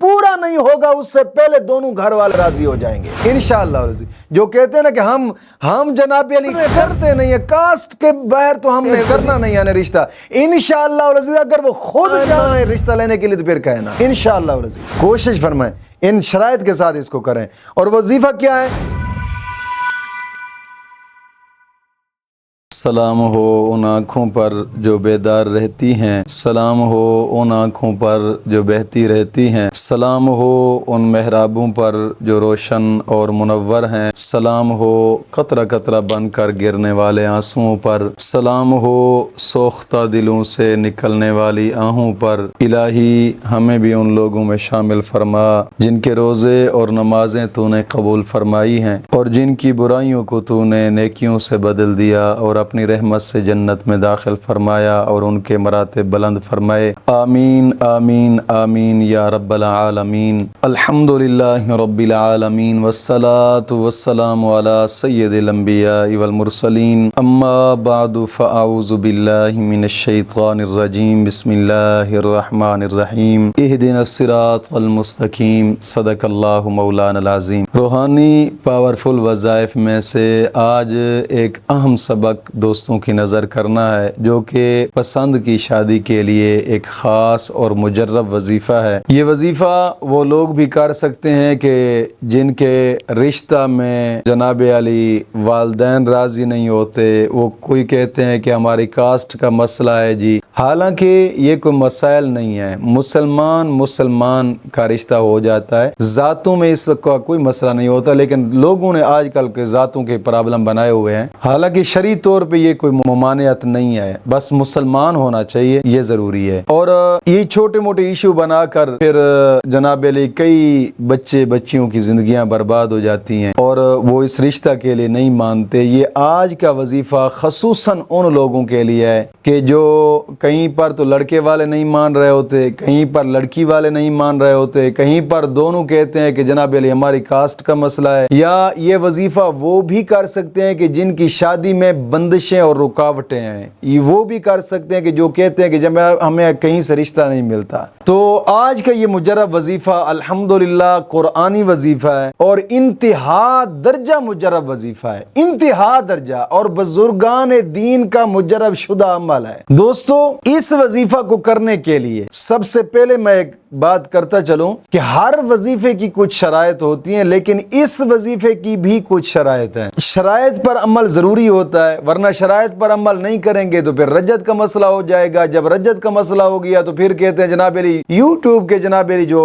پورا نہیں ہوگا اس سے پہلے دونوں گھر والے راضی ہو جائیں گے انشاءاللہ۔ جو کہتے ہیں نا کہ ہم جناب علی کرتے نہیں ہیں، کاسٹ کے باہر تو ہم نے کرنا نہیں ہے رشتہ، انشاءاللہ العزیز اگر وہ خود جائیں رشتہ لینے کے لیے تو پھر کہنا انشاءاللہ العزیز۔ کوشش فرمائیں ان شرائط کے ساتھ اس کو کریں۔ اور وظیفہ کیا ہے؟ سلام ہو ان آنکھوں پر جو بیدار رہتی ہیں، سلام ہو ان آنکھوں پر جو بہتی رہتی ہیں، سلام ہو ان محرابوں پر جو روشن اور منور ہیں، سلام ہو قطرہ قطرہ بن کر گرنے والے آنسوؤں پر، سلام ہو سوختہ دلوں سے نکلنے والی آہوں پر۔ الہی ہمیں بھی ان لوگوں میں شامل فرما جن کے روزے اور نمازیں تو نے قبول فرمائی ہیں اور جن کی برائیوں کو تو نے نیکیوں سے بدل دیا اور اپنی رحمت سے جنت میں داخل فرمایا اور ان کے مراتب بلند فرمائے۔ آمین آمین آمین یا رب العالمین۔ الحمدللہ رب العالمین والصلاة والسلام علی سید الانبیاء والمرسلین، اما بعد فاعوذ باللہ من الشیطان الرجیم، بسم اللہ الرحمن الرحیم، اہدنا الصراط المستقیم، صدق اللہ مولانا العظیم۔ روحانی پاورفل وظائف میں سے آج ایک اہم سبق دوستوں کی نظر کرنا ہے جو کہ پسند کی شادی کے لیے ایک خاص اور مجرب وظیفہ ہے۔ یہ وظیفہ وہ لوگ بھی کر سکتے ہیں کہ جن کے رشتہ میں جناب علی والدین راضی نہیں ہوتے، وہ کوئی کہتے ہیں کہ ہماری کاسٹ کا مسئلہ ہے جی، حالانکہ یہ کوئی مسائل نہیں ہے، مسلمان کا رشتہ ہو جاتا ہے، ذاتوں میں اس وقت کوئی مسئلہ نہیں ہوتا، لیکن لوگوں نے آج کل کے ذاتوں کے پرابلم بنائے ہوئے ہیں۔ حالانکہ شرعی طور پہ یہ کوئی ممانعت نہیں ہے، بس مسلمان ہونا چاہیے، یہ ضروری ہے۔ اور یہ چھوٹے موٹے ایشو بنا کر پھر جناب علی کئی بچیوں کی زندگیاں برباد ہو جاتی ہیں اور وہ اس رشتہ کے لیے نہیں مانتے۔ یہ آج کا وظیفہ خصوصاً ان لوگوں کے لیے ہے کہ جو کہیں پر تو لڑکے والے نہیں مان رہے ہوتے، کہیں پر لڑکی والے نہیں مان رہے ہوتے، کہیں پر دونوں کہتے ہیں کہ جناب علی ہماری کاسٹ کا مسئلہ ہے۔ یا یہ وظیفہ وہ بھی کر سکتے ہیں کہ جن کی شادی میں بندشیں اور رکاوٹیں ہیں، یہ وہ بھی کر سکتے ہیں کہ جو کہتے ہیں کہ جب ہمیں کہیں سے رشتہ نہیں ملتا۔ تو آج کا یہ مجرب وظیفہ الحمدللہ قرآنی وظیفہ ہے اور انتہا درجہ مجرب وظیفہ ہے، انتہا درجہ، اور بزرگان دین کا مجرب شدہ عمل ہے۔ دوستو اس وظیفہ کو کرنے کے لیے سب سے پہلے میں ایک بات کرتا چلوں کہ ہر وظیفے کی کچھ شرائط ہوتی ہیں، لیکن اس وظیفے کی بھی کچھ شرائط ہیں۔ شرائط پر عمل ضروری ہوتا ہے، ورنہ شرائط پر عمل نہیں کریں گے تو پھر رجت کا مسئلہ ہو جائے گا۔ جب رجت کا مسئلہ ہو گیا تو پھر کہتے ہیں جناب علی یوٹیوب کے جناب علی جو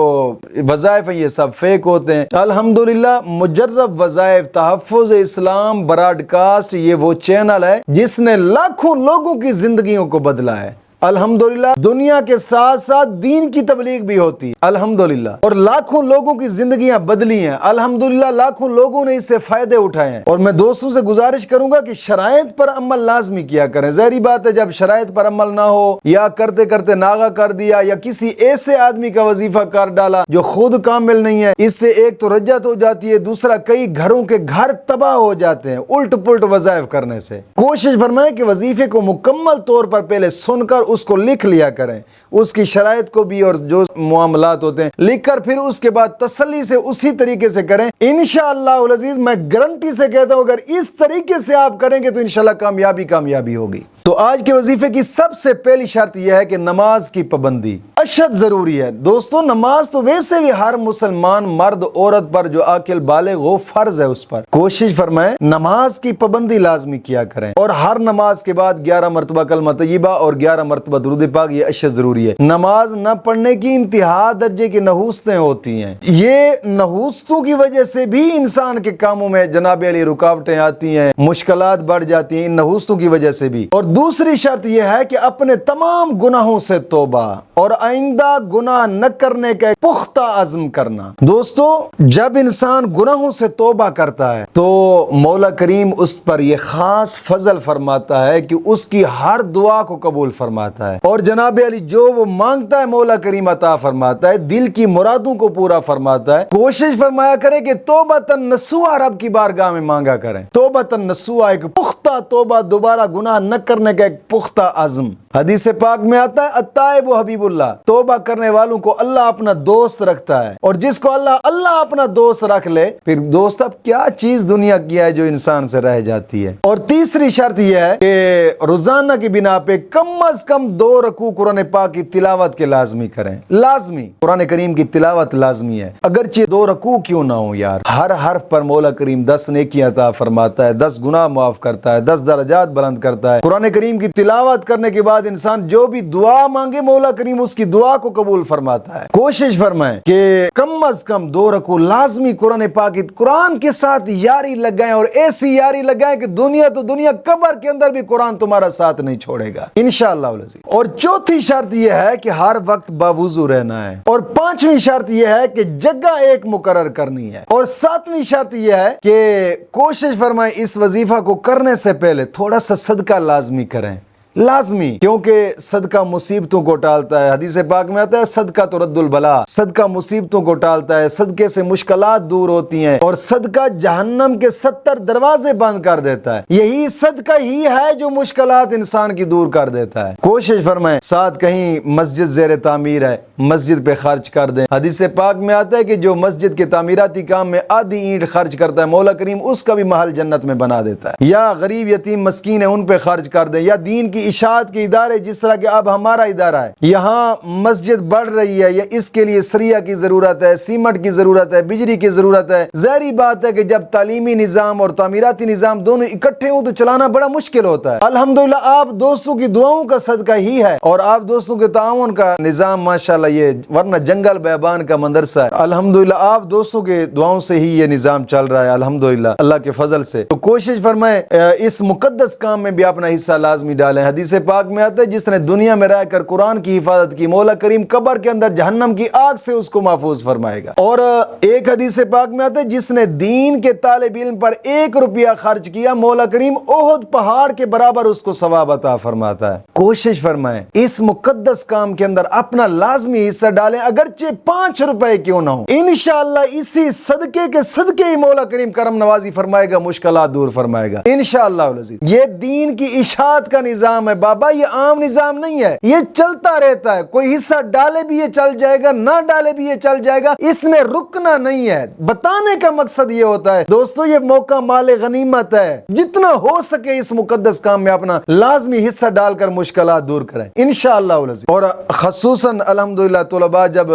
وظائف ہیں یہ سب فیک ہوتے ہیں۔ الحمدللہ مجرب وظائف تحفظ اسلام براڈ کاسٹ یہ وہ چینل ہے جس نے لاکھوں لوگوں کی زندگیوں کو بدلا ہے۔ الحمدللہ دنیا کے ساتھ ساتھ دین کی تبلیغ بھی ہوتی ہے الحمدللہ، اور لاکھوں لوگوں کی زندگیاں بدلی ہیں الحمدللہ، لاکھوں لوگوں نے اس سے فائدے اٹھائے ہیں۔ اور میں دوستوں سے گزارش کروں گا کہ شرائط پر عمل لازمی کیا کریں۔ ظاہری بات ہے جب شرائط پر عمل نہ ہو یا کرتے کرتے ناغہ کر دیا یا کسی ایسے آدمی کا وظیفہ کر ڈالا جو خود کامل نہیں ہے، اس سے ایک تو رجت ہو جاتی ہے، دوسرا کئی گھروں کے گھر تباہ ہو جاتے ہیں الٹ پلٹ وظائف کرنے سے۔ کوشش فرمائیں کہ وظیفے کو مکمل طور پر پہلے سن کر اس کو لکھ لیا کریں، اس کی شرائط کو بھی اور جو معاملات ہوتے ہیں لکھ کر پھر اس کے بعد تسلی سے اسی طریقے سے کریں۔ انشاءاللہ العزیز میں گارنٹی سے کہتا ہوں اگر اس طریقے سے آپ کریں گے تو انشاءاللہ کامیابی ہوگی۔ تو آج کے وظیفے کی سب سے پہلی شرط یہ ہے کہ نماز کی پابندی اشد ضروری ہے۔ دوستو نماز تو ویسے بھی ہر مسلمان مرد عورت پر جو عاقل بالغ ہو فرض ہے، اس پر کوشش فرمائیں نماز کی پابندی لازمی کیا کریں، اور ہر نماز کے بعد 11 مرتبہ کلمہ طیبہ اور 11 مرتبہ درود پاک یہ اشد ضروری ہے۔ نماز نہ پڑھنے کی انتہا درجے کی نحوستیں ہوتی ہیں، یہ نحوستوں کی وجہ سے بھی انسان کے کاموں میں جناب علی رکاوٹیں آتی ہیں، مشکلات بڑھ جاتی ہیں ان نحوستوں کی وجہ سے بھی۔ اور دوسری شرط یہ ہے کہ اپنے تمام گناہوں سے توبہ اور آئندہ گناہ نہ کرنے کا پختہ عزم کرنا۔ دوستو جب انسان گناہوں سے توبہ کرتا ہے تو مولا کریم اس پر یہ خاص فضل فرماتا ہے کہ اس کی ہر دعا کو قبول فرماتا ہے، اور جناب علی جو وہ مانگتا ہے مولا کریم عطا فرماتا ہے، دل کی مرادوں کو پورا فرماتا ہے۔ کوشش فرمایا کرے کہ توبۃ نصوحا رب کی بارگاہ میں مانگا کریں، توبۃ نصوحا ایک پختہ توبہ، دوبارہ گناہ نہ کرنے کا ایک پختہ عزم۔ حدیث پاک میں آتا ہے التائب حبیب اللہ، توبہ کرنے والوں کو اللہ اپنا دوست رکھتا ہے، اور جس کو اللہ اپنا دوست رکھ لے، پھر دوست اب کیا چیز دنیا کی ہے جو انسان سے رہ جاتی ہے۔ اور تیسری شرط یہ ہے کہ روزانہ کی بنا پہ کم از کم 2 رکوع قرآن پاک کی تلاوت کے لازمی کریں، لازمی قرآن کریم کی تلاوت لازمی ہے، اگرچہ 2 رکوع کیوں نہ ہو یار، ہر حرف پر مولا کریم 10 نیکیاں عطا فرماتا ہے، 10 گناہ معاف کرتا ہے، 10 درجات بلند کرتا ہے۔ قرآن کریم کی تلاوت کرنے کے بعد انسان جو بھی دعا مانگے مولا کریم اس کی دعا کو قبول فرماتا ہے۔ کوشش فرمائیں کہ کم از کم 2 رکوع لازمی قرآن پاک کی قرآن کے ساتھ یاری لگائیں، اور ایسی یاری لگائیں کہ دنیا تو دنیا، قبر کے اندر بھی قرآن تمہارا ساتھ نہیں چھوڑے گا انشاءاللہ العزیز۔ اور چوتھی شرط یہ ہے کہ ہر وقت باوضو رہنا ہے، اور 5ویں شرط یہ ہے کہ جگہ ایک مقرر کرنی ہے، اور 7ویں شرط یہ ہے کہ کوشش فرمائیں اس وظیفہ کو کرنے سے پہلے تھوڑا سا صدقہ لازمی کریں، لازمی، کیونکہ صدقہ مصیبتوں کو ٹالتا ہے۔ حدیث پاک میں آتا ہے صدقہ تو رد البلا، صدقہ مصیبتوں کو ٹالتا ہے، صدقے سے مشکلات دور ہوتی ہیں، اور صدقہ جہنم کے 70 دروازے بند کر دیتا ہے۔ یہی صدقہ ہی ہے جو مشکلات انسان کی دور کر دیتا ہے۔ کوشش فرمائیں، ساتھ کہیں مسجد زیر تعمیر ہے، مسجد پہ خرچ کر دیں۔ حدیث پاک میں آتا ہے کہ جو مسجد کے تعمیراتی کام میں آدھی اینٹ خرچ کرتا ہے، مولا کریم اس کا بھی محل جنت میں بنا دیتا ہے۔ یا غریب یتیم مسکین ہے ان پہ خرچ کر دیں، یا دین کی اشاعت کے ادارے جس طرح کہ اب ہمارا ادارہ ہے، یہاں مسجد بڑھ رہی ہے، یا اس کے لیے سریا کی ضرورت ہے، سیمنٹ کی ضرورت ہے، بجلی کی ضرورت ہے۔ ظاہری بات ہے کہ جب تعلیمی نظام اور تعمیراتی نظام دونوں اکٹھے ہوں تو چلانا بڑا مشکل ہوتا ہے۔ الحمدللہ آپ دوستوں کی دعاؤں کا صدقہ ہی ہے، اور آپ دوستوں کے تعاون کا نظام ماشاءاللہ، یہ ورنہ جنگل بیابان کا مدرسہ ہے، الحمدللہ آپ دوستوں کے دعاؤں سے ہی یہ نظام چل رہا ہے الحمدللہ اللہ کے فضل سے۔ تو کوشش فرمائیں اس مقدس کام میں بھی اپنا حصہ لازمی ڈالیں۔ حدیث پاک میں آتا ہے جس نے دنیا میں رہ کر قرآن کی حفاظت کی، مولا کریم قبر کے اندر جہنم کی آگ سے اس کو محفوظ فرمائے گا۔ اور ایک حدیث پاک میں آتا ہے جس نے دین کے طالب علم پر 1 روپیہ خرچ کیا، مولا کریم احد پہاڑ کے برابر اس کو ثواب عطا فرماتا ہے۔ کوشش فرمائیں اس مقدس کام کے اندر اپنا لازمی حصہ ڈالیں، اگرچہ 5 روپے کیوں نہ ہو، انشاءاللہ اسی صدقے کے صدقے ہی مولا کریم کرم نوازی فرمائے گا، مشکلات دور فرمائے گا انشاءاللہ العزیز۔ یہ دین کی اشاعت کا نظام ہے بابا، یہ عام نظام نہیں ہے، یہ چلتا رہتا ہے، کوئی حصہ ڈالے بھی یہ چل جائے گا، نہ ڈالے بھی یہ چل جائے گا، اس میں رکنا نہیں ہے۔ بتانے کا مقصد یہ ہوتا ہے دوستو، یہ موقع مال غنیمت ہے، جتنا ہو سکے اس مقدس کام میں اپنا لازمی حصہ ڈال کر مشکلات دور کریں انشاءاللہ العزیز۔ اور خصوصاً الحمدللہ طلباء جب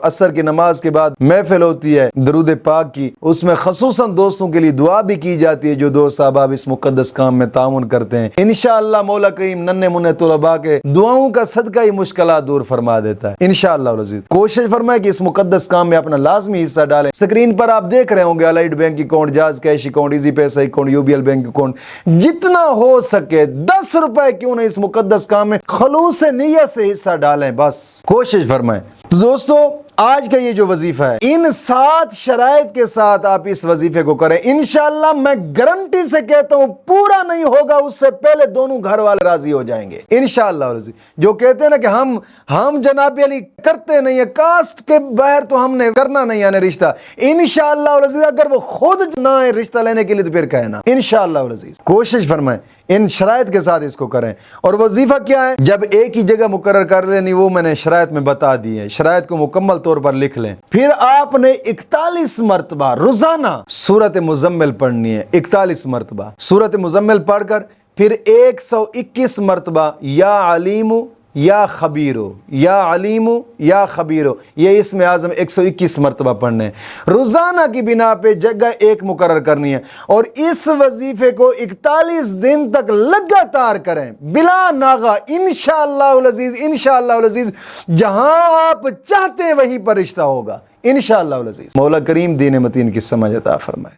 عصر کی نماز کے بعد محفل ہوتی ہے درود پاک کی، اس میں خصوصاً دوستوں کے لیے دعا بھی کی جاتی ہے، جو دوست احباب اس مقدس کام میں تعاون کرتے ہیں، انشاءاللہ مولا کریم ننھے منھے طلباء کے دعاؤں کا صدقہ ہی مشکلات دور فرما دیتا ہے انشاءاللہ العزیز۔ کوشش فرمائے کہ اس مقدس کام میں اپنا لازمی حصہ ڈالیں۔ سکرین پر آپ دیکھ رہے ہوں گے allied bank account, jazz cash account, easy پیسہ اکاؤنٹ، UBL بینک اکاؤنٹ، جتنا ہو سکے 10 روپے کیوں نہ اس مقدس کام میں خلوص نیت سے حصہ ڈالیں، بس کوشش فرمائیں۔ تو دوستو آج کا یہ جو وظیفہ ہے، ان 7 شرائط کے ساتھ آپ اس وظیفے کو کریں انشاءاللہ، میں گارنٹی سے کہتا ہوں پورا نہیں ہوگا اس سے پہلے دونوں گھر والے راضی ہو جائیں گے انشاءاللہ العزیز۔ جو کہتے ہیں نا کہ ہم جناب علی کرتے نہیں ہیں، کاسٹ کے باہر تو ہم نے کرنا نہیں ہے رشتہ، انشاءاللہ العزیز اگر وہ خود نہ آئے رشتہ لینے کے لیے تو پھر کہنا انشاءاللہ العزیز۔ کوشش فرمائیں ان شرائط کے ساتھ اس کو کریں۔ اور وظیفہ کیا ہے؟ جب ایک ہی جگہ مقرر کر لینی، وہ میں نے شرائط میں بتا دی ہے، شرائط کو مکمل طور پر لکھ لیں۔ پھر آپ نے 41 مرتبہ روزانہ سورۃ مزمل پڑھنی ہے، 41 مرتبہ سورۃ مزمل پڑھ کر پھر 121 مرتبہ یا علیم یا خبیرو، یا علیم یا خبیرو، یہ اسم اعظم 121 مرتبہ پڑھنے ہیں۔ روزانہ کی بنا پہ جگہ ایک مقرر کرنی ہے، اور اس وظیفے کو 41 دن تک لگاتار کریں بلا ناغہ انشاءاللہ العزیز، انشاءاللہ العزیز جہاں آپ چاہتے ہیں وہیں پر رشتہ ہوگا انشاءاللہ العزیز۔ مولا کریم دین متین کی سمجھ عطا فرمائے۔